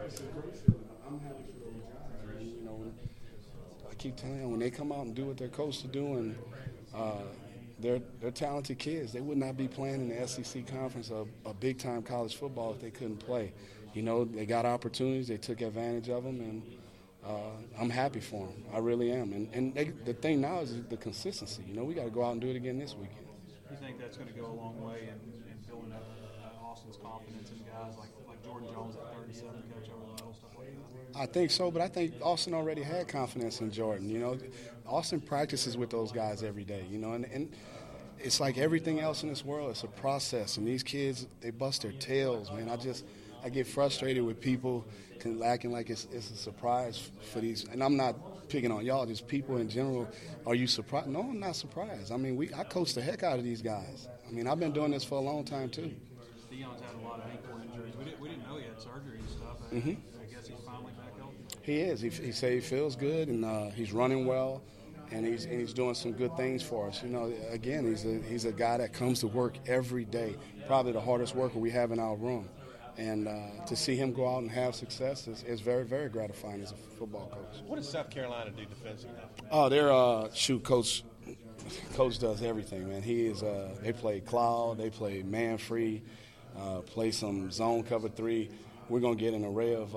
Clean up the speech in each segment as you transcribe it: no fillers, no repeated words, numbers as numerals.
It's a great feeling. I'm happy for those guys. And, I keep telling them when they come out and do what they're coached to do, and they're talented kids. They would not be playing in the SEC conference of a big-time college football if they couldn't play. They got opportunities. They took advantage of them, and I'm happy for them. I really am. And the thing now is the consistency. We got to go out and do it again this weekend. You think that's going to go a long way in building up Austin's confidence in guys like Jordan Jones at 37, Coach Overall, stuff like that? I think so, but I think Austin already had confidence in Jordan. Austin practices with those guys every day, and it's like everything else in this world. It's a process, and these kids, they bust their tails, man. I get frustrated with people acting like it's a surprise for these. And I'm not picking on y'all, just people in general. Are you surprised? No, I'm not surprised. I coach the heck out of these guys. I've been doing this for a long time, too. Deion's had a lot of ankle injuries. We didn't know he had surgery and stuff. I guess he's finally back healthy. He is. He said he feels good, and he's running well, and he's doing some good things for us. Again, he's a guy that comes to work every day, probably the hardest worker we have in our room. And to see him go out and have success is very, very gratifying as a football coach. What does South Carolina do defensively? Oh, Coach does everything, man. They play cloud, they play man free, play some zone cover 3. We're gonna get an array of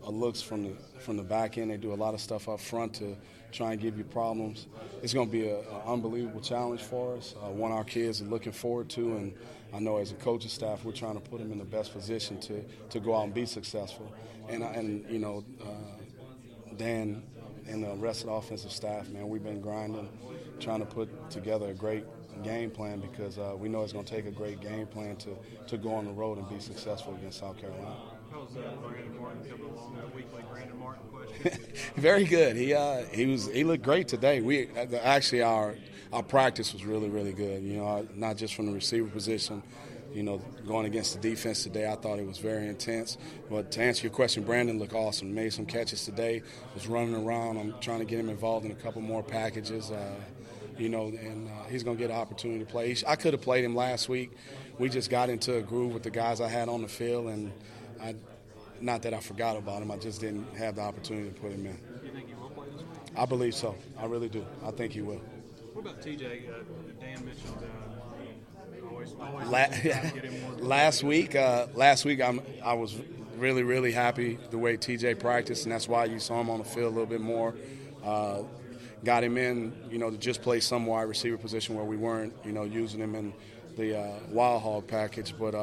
looks from the back end. They do a lot of stuff up front to try and give you problems. It's gonna be an unbelievable challenge for us. One our kids are looking forward to, and I know as a coaching staff, we're trying to put them in the best position to go out and be successful. And Dan and the rest of the offensive staff, man, we've been grinding, trying to put together a great game plan because we know it's going to take a great game plan to go on the road and be successful against South Carolina. How's Brandon Martin coming along? That weekly Brandon Martin question. Very good. He looked great today. Our practice was really, really good. Not just from the receiver position. Going against the defense today, I thought it was very intense. But to answer your question, Brandon looked awesome. Made some catches today. Was running around. I'm trying to get him involved in a couple more packages. And he's going to get an opportunity to play. I could have played him last week. We just got into a groove with the guys I had on the field, and not that I forgot about him. I just didn't have the opportunity to put him in. Do you think he will play this week? I believe so. I really do. I think he will. What about TJ? Dan mentioned always get him more. Last week I was really, really happy the way TJ practiced, and that's why you saw him on the field a little bit more. Got him in, to just play some wide receiver position where we weren't, using him in the Wild Hog package. But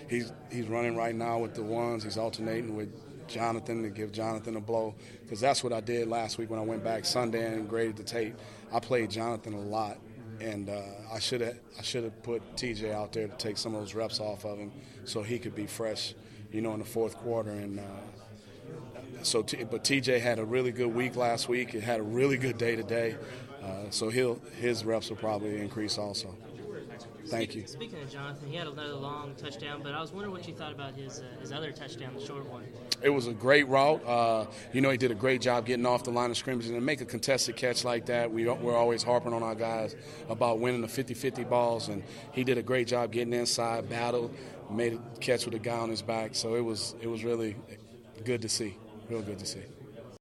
he's running right now with the ones. He's alternating with Jonathan to give Jonathan a blow, because that's what I did last week when I went back Sunday and graded the tape. I played Jonathan a lot, and I should have put TJ out there to take some of those reps off of him so he could be fresh, in the fourth quarter. And but TJ had a really good week last week. He had a really good day today, so his reps will probably increase also. Thank you. Speaking of Jonathan, he had another long touchdown, but I was wondering what you thought about his other touchdown, the short one. It was a great route. He did a great job getting off the line of scrimmage, and to make a contested catch like that, we're always harping on our guys about winning the 50-50 balls, and he did a great job getting inside, battled, made a catch with a guy on his back. So it was really good to see, real good to see.